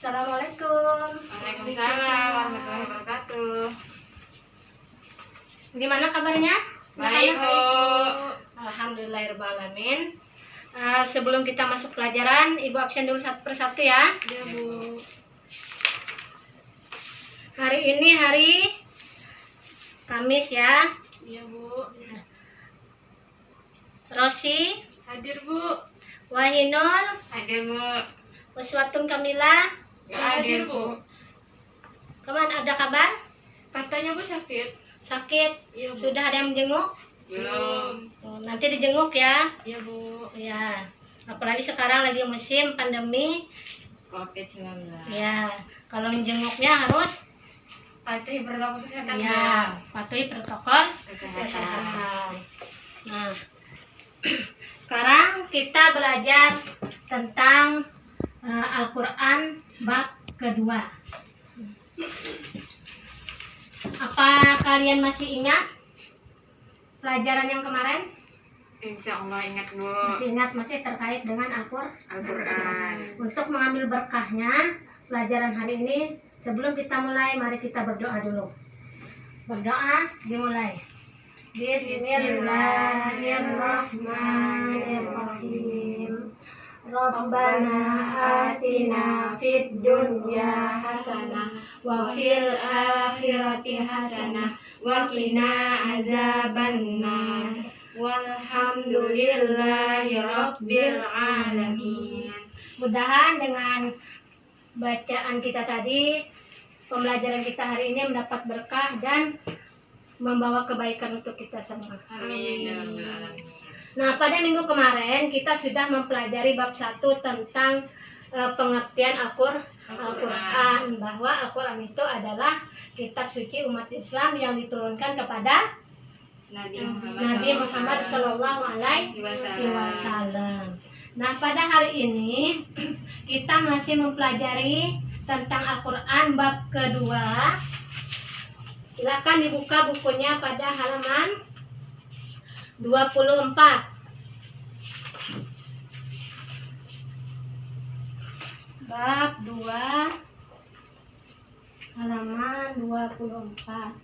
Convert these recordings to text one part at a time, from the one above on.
Assalamualaikum. Waalaikumsalam warahmatullahi wabarakatuh. Gimana kabarnya? Baik, Bu. Alhamdulillahirrahmanirrahim. Sebelum kita masuk pelajaran, Ibu absen dulu satu persatu ya. Iya, Bu. Hari ini hari Kamis ya. Iya, Bu. Rosi, Hadir, Bu. Wahinul, Hadir, Bu. Uswatun Kamila. Gak hadir, Bu. Kapan ada kabar? Katanya Bu sakit. Sakit? Iya, Bu. Sudah ada yang menjenguk? Belum. Oh, nanti dijenguk ya. Iya, Bu. Ya. Apalagi sekarang lagi musim pandemi. COVID-19. Ya. Kalau menjenguknya harus Patuhi protokol kesehatan. ya patuhi protokol Kesehatan. kesehatan. Nah, sekarang kita belajar tentang Al-Quran bab kedua. Apa kalian masih ingat pelajaran yang kemarin? Insya Allah ingat, Bu. Masih ingat, masih terkait dengan Al-Quran. Untuk mengambil berkahnya pelajaran hari ini, sebelum kita mulai, mari kita berdoa dulu. Berdoa dimulai. Bismillahirrahmanirrahim. Rabbana atina fid dunya hasanah wa fil akhirati hasanah wa qina adzabannar. Walhamdulillahi rabbil alamin. Mudahan dengan bacaan kita tadi, pembelajaran kita hari ini mendapat berkah dan membawa kebaikan untuk kita semua. Amin. Ya Rabbal Alamin. Nah, pada minggu kemarin kita sudah mempelajari bab 1 tentang pengertian Al-Quran, bahwa Al-Quran itu adalah kitab suci umat Islam yang diturunkan kepada Nabi Muhammad Sallallahu Alaihi Wasallam. Nah, pada hari ini kita masih mempelajari tentang Al-Quran bab kedua. Silakan dibuka bukunya pada halaman 24. Bab 2 halaman 24.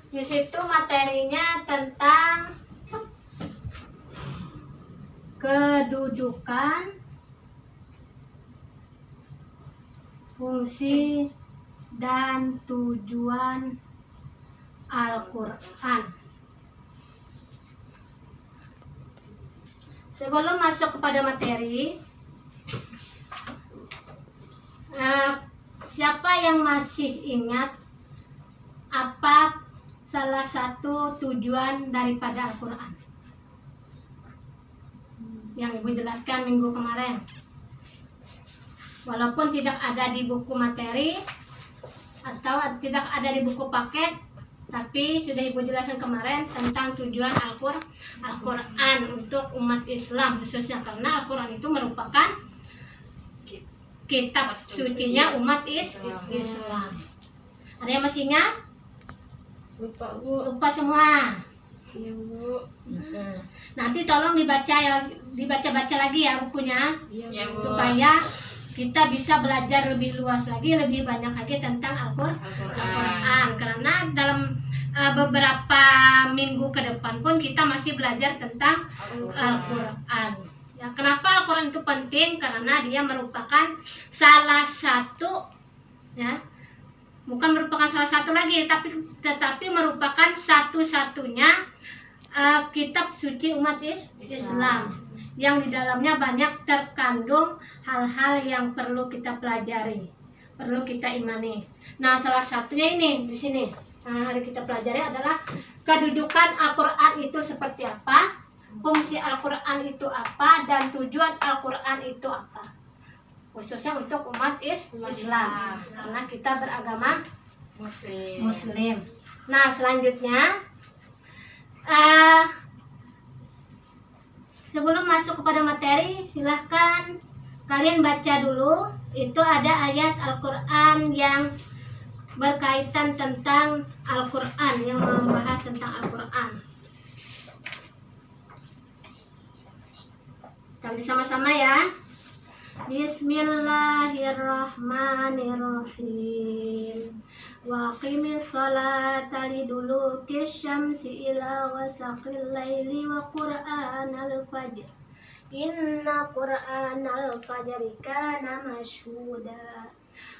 Di situ materinya tentang kedudukan, fungsi, dan tujuan Al-Quran. Sebelum masuk kepada materi, siapa yang masih ingat apa salah satu tujuan daripada Al-Quran yang Ibu jelaskan minggu kemarin? Walaupun tidak ada di buku materi atau tidak ada di buku paket, tapi sudah Ibu jelaskan kemarin tentang tujuan Al-Quran untuk umat Islam khususnya, karena Al-Quran itu merupakan kitab sucinya umat Islam. Ada yang masih ingat? Lupa, Bu. Lupa semua. Iya, Bu. Nanti tolong dibaca-baca lagi ya bukunya, Iya, Bu. supaya kita bisa belajar lebih luas lagi, lebih banyak lagi tentang Al-Quran. Karena dalam beberapa minggu ke depan pun kita masih belajar tentang Al-Quran. Ya, kenapa Al-Quran itu penting? Karena dia merupakan salah satu, ya, bukan merupakan salah satu lagi, tetapi merupakan satu-satunya kitab suci umat Islam yang di dalamnya banyak terkandung hal-hal yang perlu kita pelajari, perlu kita imani. Nah, salah satunya ini di sini. Hari kita pelajari adalah kedudukan Al-Quran itu seperti apa, fungsi Al-Quran itu apa, dan tujuan Al-Quran itu apa, khususnya untuk umat Islam, karena kita beragama Muslim. Nah, selanjutnya sebelum masuk kepada materi, silahkan kalian baca dulu. Itu ada ayat Al-Quran yang berkaitan tentang Al-Quran, yang membahas tentang Al-Quran. Kita sama-sama ya. Bismillahirrahmanirrahim. Wa qimis salata liduluki syamsi ila wasaqil laili wa qur'anal fajr. Inna qur'anal fajri kana mashhuda.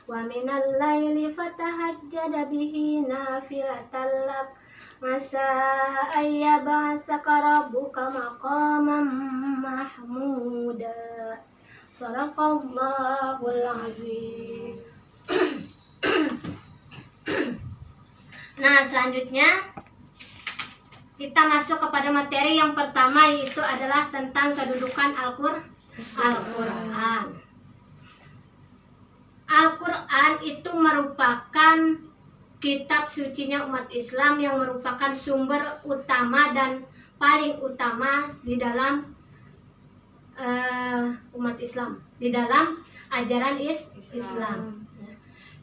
Wa minal laili fatahajjad bihi nafilatan lak asa ayyab'atsaka rabbuka maqaman mahmuda. Shadaqallahul azim. Nah, selanjutnya kita masuk kepada materi yang pertama, yaitu adalah tentang kedudukan Al-Qur'an. Al-Quran itu merupakan kitab sucinya umat Islam yang merupakan sumber utama dan paling utama di dalam umat Islam, di dalam ajaran Islam.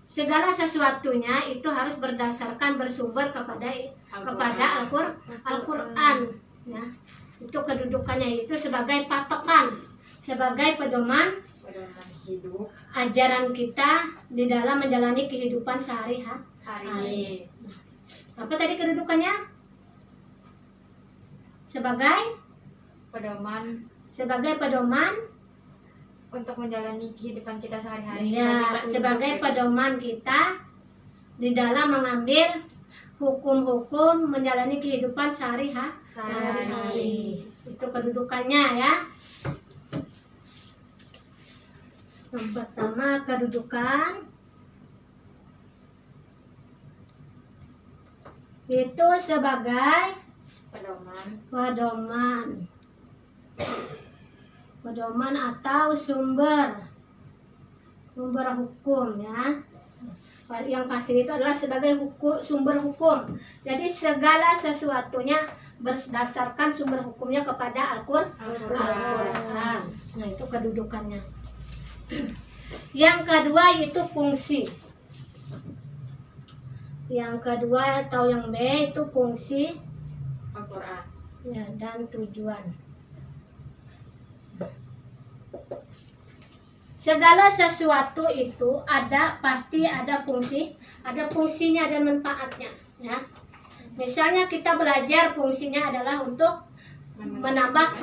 Segala sesuatunya itu harus berdasarkan bersumber kepada Al-Quran. Ya. Itu kedudukannya itu sebagai patokan, sebagai pedoman hidup ajaran kita di dalam menjalani kehidupan sehari-hari. Apa tadi kedudukannya? Sebagai pedoman untuk menjalani kehidupan kita sehari-hari. Ya, sebagai pedoman kita di dalam mengambil hukum-hukum menjalani kehidupan sehari-hari. Itu kedudukannya ya. Yang pertama, kedudukan itu sebagai pedoman atau sumber hukum ya. Yang pasti itu adalah sebagai sumber hukum. Jadi segala sesuatunya berdasarkan sumber hukumnya kepada Al-Quran. Nah, itu kedudukannya. Yang kedua itu fungsi. Yang kedua atau yang B itu fungsi Al-Quran ya, dan tujuan. Segala sesuatu itu pasti ada fungsinya dan manfaatnya ya. Misalnya kita belajar, fungsinya adalah untuk menambah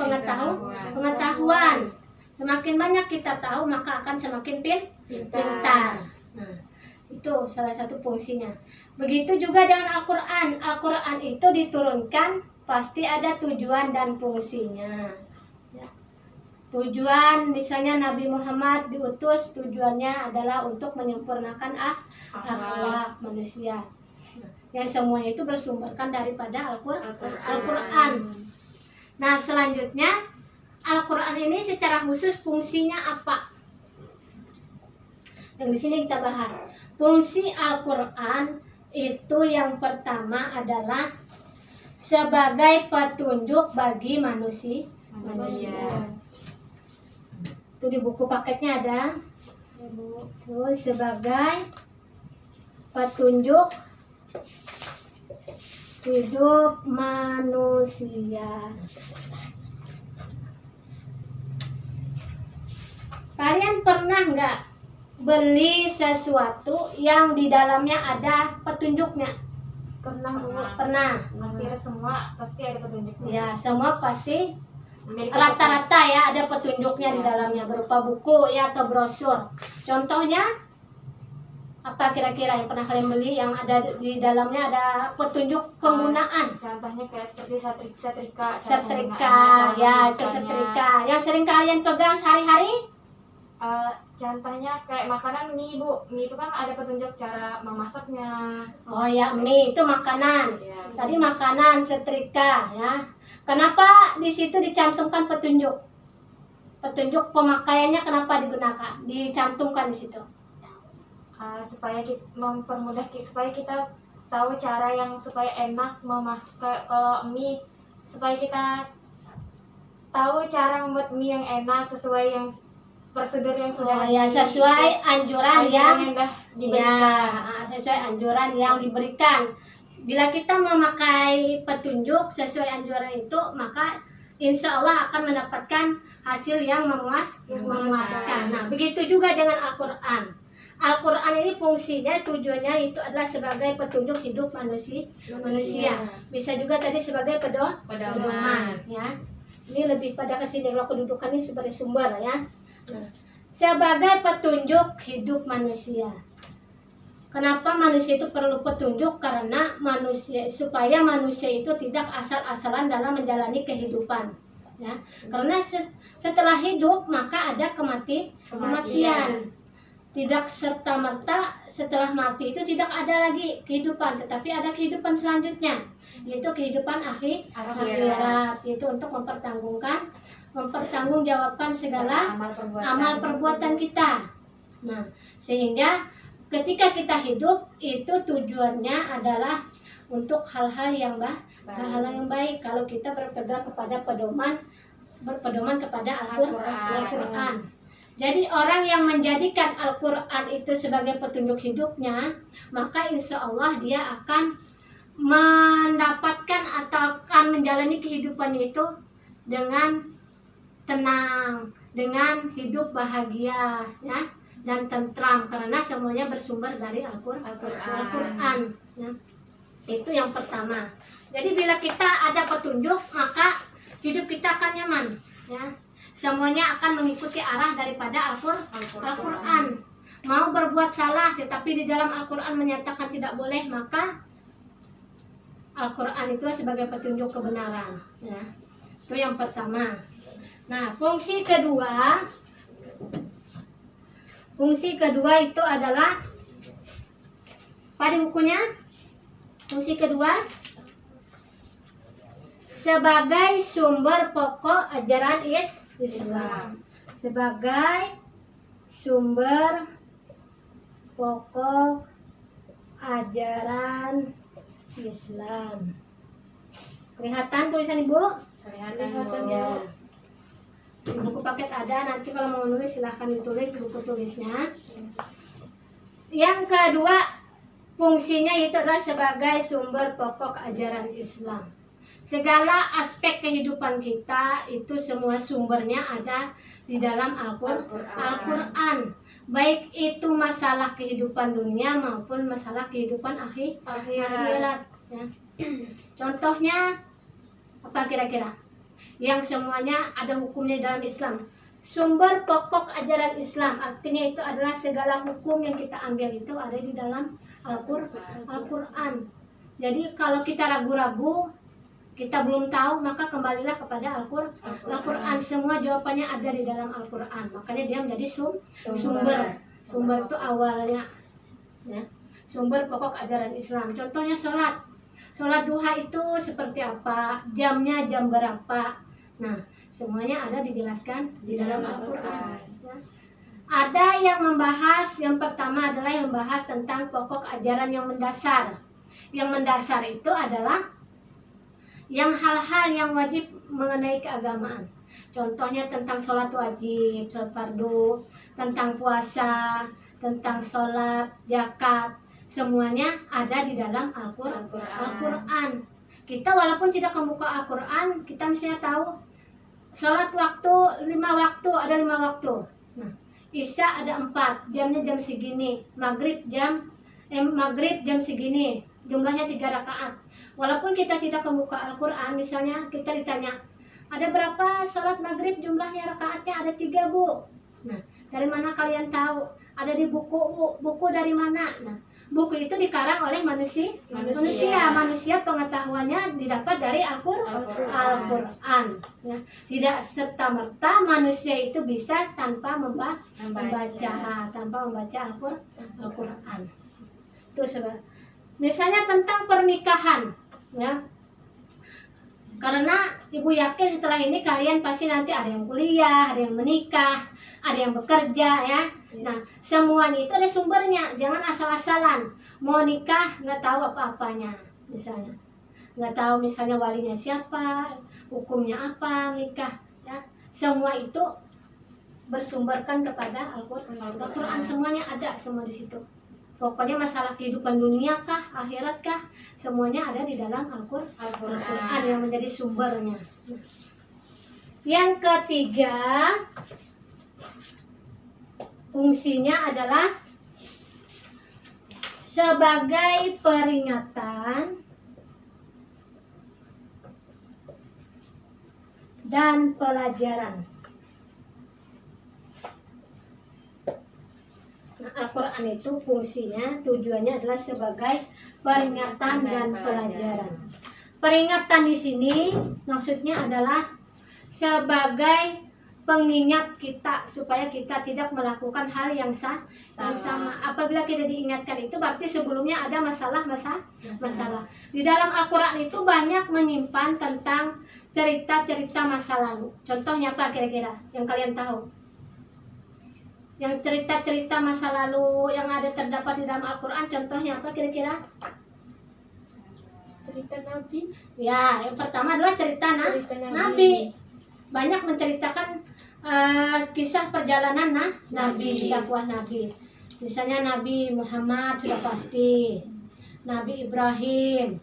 pengetahuan. Semakin banyak kita tahu, maka akan semakin pintar. Nah, itu salah satu fungsinya. Begitu juga dengan Al-Quran. Al-Quran itu diturunkan pasti ada tujuan dan fungsinya. Ya. Tujuan misalnya Nabi Muhammad diutus, tujuannya adalah untuk menyempurnakan akhlak manusia. Nah, yang semuanya itu bersumberkan daripada Al-Quran. Nah, selanjutnya Al-Quran ini secara khusus fungsinya apa? Yang di sini kita bahas. Fungsi Al-Quran itu yang pertama adalah sebagai petunjuk bagi manusia. Itu di buku paketnya ada. Terus sebagai petunjuk hidup manusia. Kalian pernah nggak beli sesuatu yang di dalamnya ada petunjuknya? Pernah. Hampir semua pasti ada petunjuknya. Ya, semua pasti rata-rata ya ada petunjuknya di dalamnya, berupa buku ya atau brosur. Contohnya apa kira-kira yang pernah kalian beli yang ada di dalamnya ada petunjuk penggunaan? Contohnya kayak seperti setrika Ya, itu setrika yang sering kalian pegang sehari-hari. Contohnya kayak makanan mie, Bu. Mie itu kan ada petunjuk cara memasaknya. Oh ya, mie itu makanan. Ya, Tadi makanan, setrika ya. Kenapa di situ dicantumkan petunjuk? Petunjuk pemakaiannya kenapa dicantumkan di situ? Supaya kita mempermudah supaya kita tahu cara yang supaya enak memasak. Kalau mie, supaya kita tahu cara membuat mie yang enak sesuai yang prosedur yang sudah sesuai anjuran yang diberikan. Sesuai anjuran yang diberikan. Bila kita memakai petunjuk sesuai anjuran itu, maka insya Allah akan mendapatkan hasil yang memuaskan. Nah, begitu juga dengan Al-Quran. Al-Quran ini fungsinya, tujuannya itu adalah sebagai petunjuk hidup manusia. Bisa juga tadi sebagai pedoman, ya. Ini lebih pada kesini, kalau kedudukan ini sebagai sumber, ya. Nah, sebagai petunjuk hidup manusia. Kenapa manusia itu perlu petunjuk? Karena supaya manusia itu tidak asal-asalan dalam menjalani kehidupan, ya. Karena setelah hidup maka ada kematian. Tidak serta-merta setelah mati itu tidak ada lagi kehidupan, tetapi ada kehidupan selanjutnya, yaitu kehidupan akhirat, yaitu untuk mempertanggungjawabkan segala amal perbuatan kita. Nah, sehingga ketika kita hidup itu tujuannya adalah untuk hal-hal yang baik. Kalau kita berpegang kepada berpedoman kepada Al-Quran. Jadi orang yang menjadikan Al-Quran itu sebagai petunjuk hidupnya, maka insya Allah dia akan mendapatkan atau akan menjalani kehidupannya itu dengan tenang, dengan hidup bahagia, ya, dan tentram, karena semuanya bersumber dari Al-Quran, ya. Itu yang pertama. Jadi bila kita ada petunjuk, maka hidup kita akan nyaman, ya. Semuanya akan mengikuti arah daripada Al-Quran. Mau berbuat salah tetapi di dalam Al-Quran menyatakan tidak boleh, maka Al-Quran itu sebagai petunjuk kebenaran, ya. Itu yang pertama. Nah, fungsi kedua itu adalah pada bukunya. Fungsi kedua sebagai sumber pokok ajaran Islam. Sebagai sumber pokok ajaran Islam. Kelihatan tulisan Ibu? Kelihatan, ya. Di buku paket ada, nanti kalau mau nulis silahkan ditulis di buku tulisnya. Yang kedua, fungsinya itu adalah sebagai sumber pokok ajaran Islam. Segala aspek kehidupan kita itu semua sumbernya ada di dalam Al-Quran. Baik itu masalah kehidupan dunia maupun masalah kehidupan akhirat, ya. Contohnya apa kira-kira? Yang semuanya ada hukumnya dalam Islam. Sumber pokok ajaran Islam, artinya itu adalah segala hukum yang kita ambil itu ada di dalam Al-Quran. Jadi kalau kita ragu-ragu, kita belum tahu, maka kembalilah kepada Al-Quran. Semua jawabannya ada di dalam Al-Quran. Makanya dia menjadi sumber. Sumber itu awalnya, ya. Sumber pokok ajaran Islam. Contohnya sholat. Sholat duha itu seperti apa? Jamnya jam berapa? Nah, semuanya ada dijelaskan di dalam Al-Quran, ya. Ada yang membahas, yang pertama adalah yang membahas tentang pokok ajaran yang mendasar. Yang mendasar itu adalah yang hal-hal yang wajib mengenai keagamaan. Contohnya tentang sholat wajib, sholat fardu, tentang puasa, tentang sholat, zakat. Semuanya ada di dalam Al-Quran. Kita walaupun tidak membuka Al-Quran, kita misalnya tahu sholat waktu 5 waktu, ada 5 waktu. Nah, Isya ada 4, jamnya jam segini. Maghrib jam segini, jumlahnya 3 rakaat. Walaupun kita tidak membuka Al-Quran, misalnya kita ditanya, ada berapa sholat maghrib jumlahnya rakaatnya? Ada 3, Bu. Nah, dari mana kalian tahu? Ada di buku, Bu. Buku dari mana? Nah, buku itu dikarang oleh manusia. Manusia pengetahuannya didapat dari Al-Quran. Ya. Tidak serta-merta manusia itu bisa tanpa membaca Al-Quran. Itu sebab. Misalnya tentang pernikahan, ya. Karena Ibu yakin setelah ini kalian pasti nanti ada yang kuliah, ada yang menikah, ada yang bekerja, ya. Nah, semuanya itu ada sumbernya. Jangan asal-asalan mau nikah nggak tahu apa-apanya, misalnya nggak tahu misalnya walinya siapa, hukumnya apa nikah, ya. Semua itu bersumberkan kepada Al-Quran. Semuanya ada semua di situ. Pokoknya masalah kehidupan dunia kah, akhirat kah, semuanya ada di dalam Al-Quran yang menjadi sumbernya. Yang ketiga, fungsinya adalah sebagai peringatan dan pelajaran. Nah, Al-Quran itu fungsinya, tujuannya adalah sebagai peringatan dan pelajaran. Peringatan di sini maksudnya adalah sebagai pengingat kita supaya kita tidak melakukan hal yang sama. Apabila kita diingatkan itu berarti sebelumnya ada masalah. Di dalam Al-Quran itu banyak menyimpan tentang cerita-cerita masa lalu. Contohnya apa kira-kira yang kalian tahu? Yang cerita-cerita masa lalu yang ada terdapat di dalam Al-Quran, contohnya apa kira-kira? Cerita Nabi. Ya, yang pertama adalah cerita Nabi. Banyak menceritakan kisah perjalanan Nabi, dakwah Nabi. Misalnya Nabi Muhammad sudah pasti, Nabi Ibrahim,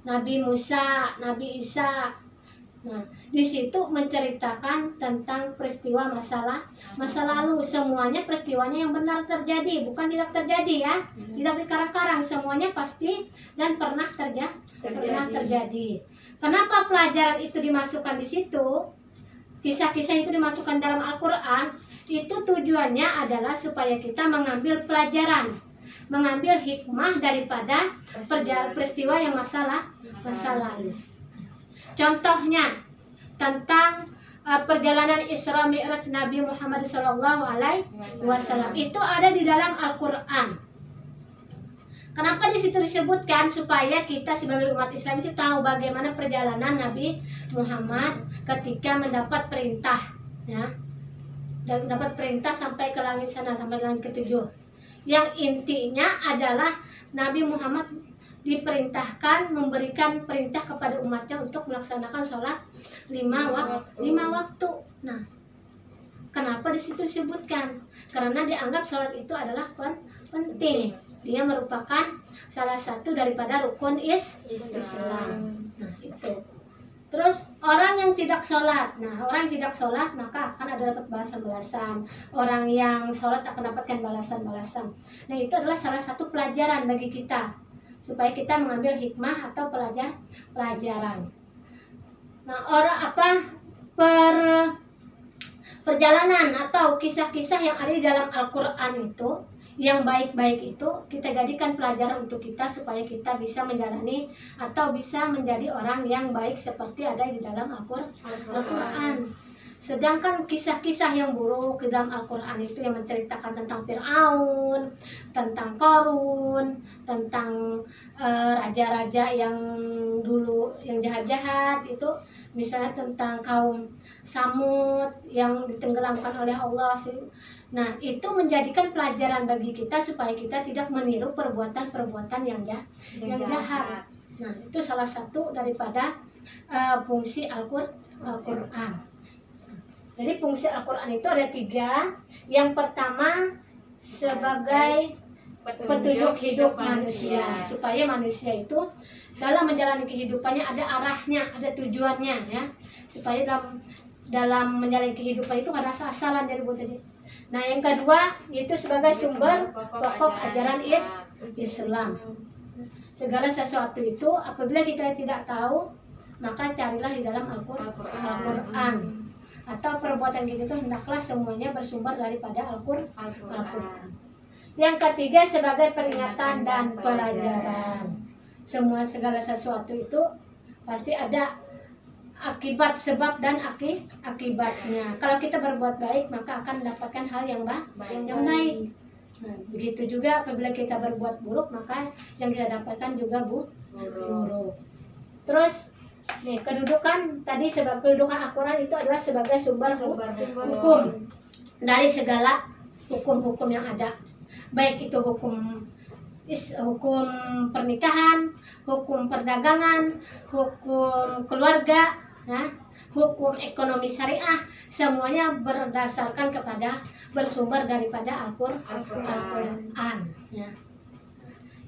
Nabi Musa, Nabi Isa. Nah, di situ menceritakan tentang peristiwa masa lalu. Semuanya peristiwanya yang benar terjadi, bukan tidak terjadi ya. Tidak dikarang-karang, semuanya pasti dan pernah terjadi. Kenapa pelajaran itu dimasukkan di situ? Kisah-kisah itu dimasukkan dalam Al-Quran. Itu tujuannya adalah supaya kita mengambil pelajaran, mengambil hikmah daripada peristiwa yang masa lalu. Contohnya tentang perjalanan Isra Mi'raj Nabi Muhammad SAW itu ada di dalam Al-Quran. Kenapa di situ disebutkan? Supaya kita sebagai umat Islam itu tahu bagaimana perjalanan Nabi Muhammad ketika mendapat perintah, ya, dan mendapat perintah sampai ke langit sana, sampai langit ketujuh. Yang intinya adalah Nabi Muhammad diperintahkan memberikan perintah kepada umatnya untuk melaksanakan sholat 5 waktu. Nah, kenapa di situ disebutkan? Karena dianggap sholat itu adalah penting. Dia merupakan salah satu daripada rukun Islam. Nah, itu. Terus orang yang tidak sholat, maka akan ada dapat balasan-balasan. Orang yang sholat akan dapatkan balasan-balasan. Nah, itu adalah salah satu pelajaran bagi kita, supaya kita mengambil hikmah atau pelajaran. Nah, perjalanan atau kisah-kisah yang ada di dalam Al-Quran itu, yang baik-baik itu kita jadikan pelajaran untuk kita supaya kita bisa menjalani atau bisa menjadi orang yang baik seperti ada di dalam Al-Quran. Sedangkan kisah-kisah yang buruk di dalam Al-Quran itu yang menceritakan tentang Fir'aun, tentang Qarun, tentang raja-raja yang dulu yang jahat-jahat itu, misalnya tentang kaum Samud yang ditenggelamkan oleh Allah sih. Nah, itu menjadikan pelajaran bagi kita supaya kita tidak meniru perbuatan-perbuatan yang jahat. Nah, itu salah satu daripada fungsi Al-Quran. Jadi fungsi Al-Quran itu ada 3. Yang pertama sebagai petunjuk hidup manusia, supaya manusia itu dalam menjalani kehidupannya ada arahnya, ada tujuannya, ya, supaya dalam menjalani kehidupan itu nggak ada asal-asalan dari buat tadi. Nah, yang kedua itu sebagai sumber pokok ajaran Islam. Segala sesuatu itu apabila kita tidak tahu, maka carilah di dalam Al-Quran. Atau perbuatan kita itu hendaklah semuanya bersumber daripada Al-Quran. Yang ketiga sebagai peringatan dan pelajaran. Segala sesuatu itu pasti ada akibat, sebab dan akibatnya. Kalau kita berbuat baik maka akan mendapatkan hal yang baik. Nah, begitu juga apabila kita berbuat buruk maka yang kita dapatkan juga buruk. Terus nih, kedudukan tadi sebagai kedudukan Al-Quran itu adalah sebagai sumber hukum dari segala hukum-hukum yang ada, baik itu hukum pernikahan, hukum perdagangan, hukum keluarga, ya, hukum ekonomi syariah, semuanya bersumber daripada Al-Quran. Ya.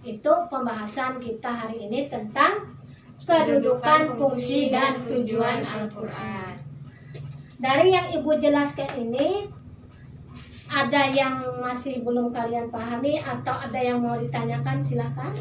Itu pembahasan kita hari ini tentang kedudukan, fungsi, dan tujuan Al-Quran. dari yang Ibu jelaskan ini, ada yang masih belum kalian pahami atau ada yang mau ditanyakan? Silahkan.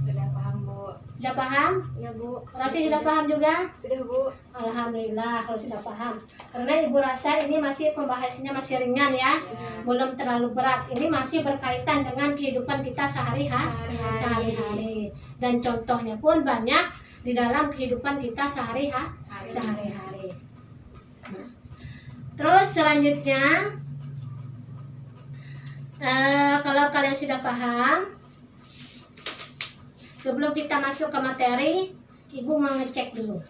Sudah paham, Bu. Sudah paham? Ya, Bu. Rosi sudah paham juga? Sudah, Bu. Alhamdulillah kalau sudah paham. Karena Ibu rasa ini masih pembahasannya masih ringan ya, belum terlalu berat. Ini masih berkaitan dengan kehidupan kita sehari-hari. Dan contohnya pun banyak di dalam kehidupan kita sehari-hari. Nah, terus selanjutnya, kalau kalian sudah paham, sebelum kita masuk ke materi, Ibu mau ngecek dulu.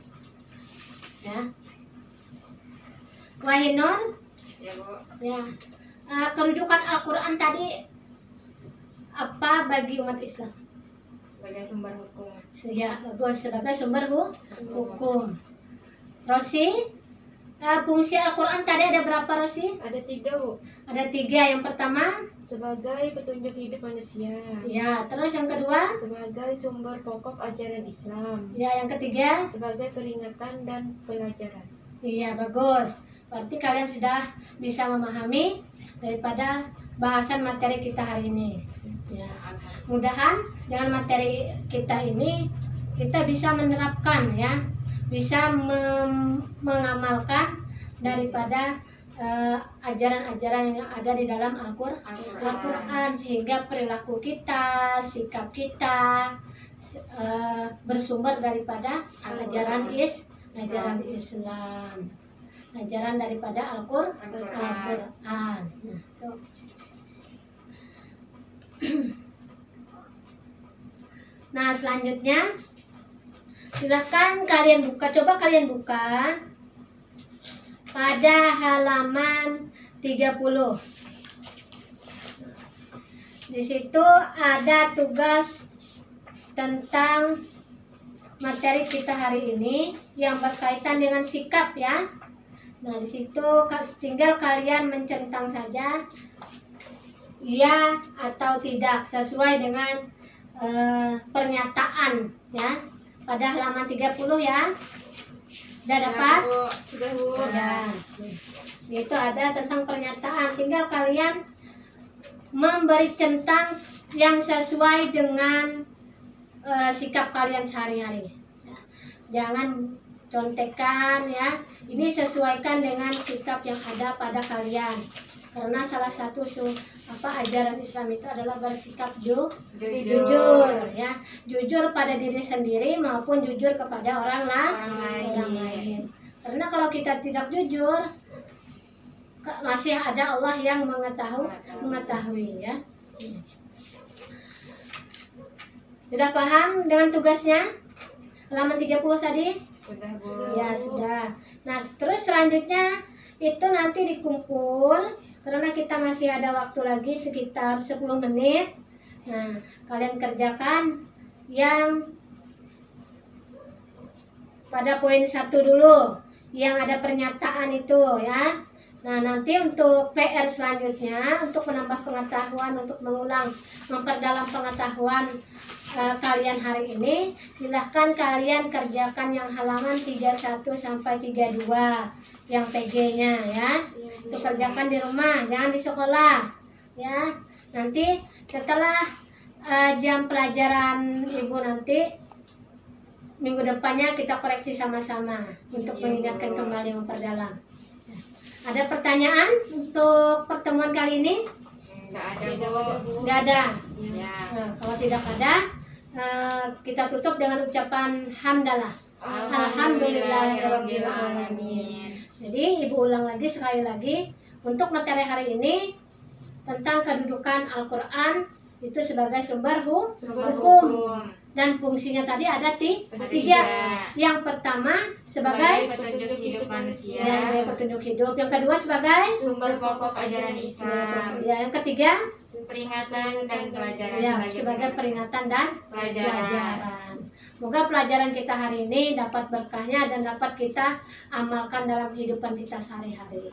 Ya. Wahinun, Ya, Bu. ya. Kedudukan Al-Quran tadi apa bagi umat Islam? Sebagai sumber hukum. Ya, bagus, sebagai sumber hukum. Rosi, fungsi Al-Quran tadi ada berapa, Rosi? Ada 3, Bu. Ada 3. Yang pertama, Sebagai petunjuk hidup manusia. ya. Terus yang kedua, Sebagai sumber pokok ajaran Islam. ya. Yang ketiga, Sebagai peringatan dan pelajaran. iya, bagus. Berarti kalian sudah bisa memahami daripada bahasan materi kita hari ini. Ya. Mudahan dengan materi kita ini kita bisa menerapkan ya, bisa mengamalkan daripada ajaran-ajaran yang ada di dalam Al-Quran, sehingga perilaku kita, sikap kita bersumber daripada ajaran Islam, ajaran daripada Al-Quran. Nah, tuh. Nah, selanjutnya silahkan kalian buka, coba kalian buka pada halaman 30. Di situ ada tugas tentang materi kita hari ini yang berkaitan dengan sikap ya. Nah, di situ tinggal kalian mencentang saja iya atau tidak sesuai dengan pernyataan ya pada halaman 30 ya. Sudah dapat? Sudah, Bu. Ya. Itu ada tentang pernyataan, tinggal kalian memberi centang yang sesuai dengan sikap kalian sehari-hari ya. Jangan contekan ya, ini sesuaikan dengan sikap yang ada pada kalian, karena salah satu ajaran Islam itu adalah bersikap jujur ya, jujur pada diri sendiri maupun jujur kepada orang lain. Karena kalau kita tidak jujur, masih ada Allah yang mengetahui ya. Sudah paham dengan tugasnya? Halaman 30 tadi? Sudah, Bu. Ya, sudah. Nah, terus selanjutnya itu nanti dikumpul, karena kita masih ada waktu lagi sekitar 10 menit. Nah, kalian kerjakan yang pada poin 1 dulu, yang ada pernyataan itu ya. Nah, nanti untuk PR selanjutnya, untuk menambah pengetahuan, untuk mengulang, memperdalam pengetahuan kalian hari ini, silahkan kalian kerjakan yang halaman 31 sampai 32 yang PG-nya ya. Itu kerjakan di rumah, jangan di sekolah ya. Nanti setelah jam pelajaran Ibu nanti minggu depannya kita koreksi sama-sama untuk mengingatkan kembali, memperdalam. Ada pertanyaan untuk pertemuan kali ini? Nggak ada. Ya. Nah, kalau tidak ada, kita tutup dengan ucapan hamdalah. Alhamdulillahirabbil alamin. Jadi Ibu ulang lagi sekali lagi, untuk materi hari ini tentang kedudukan Al-Quran itu sebagai sumber hukum. Dan fungsinya tadi ada 3. Yang pertama sebagai petunjuk hidup manusia. ya, sebagai petunjuk hidup. Yang kedua sebagai Sumber pokok ajaran Islam. ya, yang ketiga Peringatan dan pelajaran. ya, sebagai peringatan dan pelajaran. Semoga pelajaran kita hari ini dapat berkahnya dan dapat kita amalkan dalam kehidupan kita sehari-hari.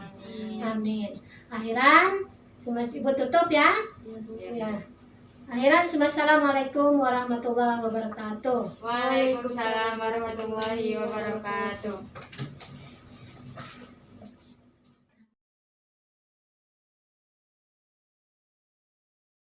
Amin. Akhiran, Ibu tutup ya. Ya. Akhiran, Assalamualaikum warahmatullahi wabarakatuh. Waalaikumsalam warahmatullahi wabarakatuh.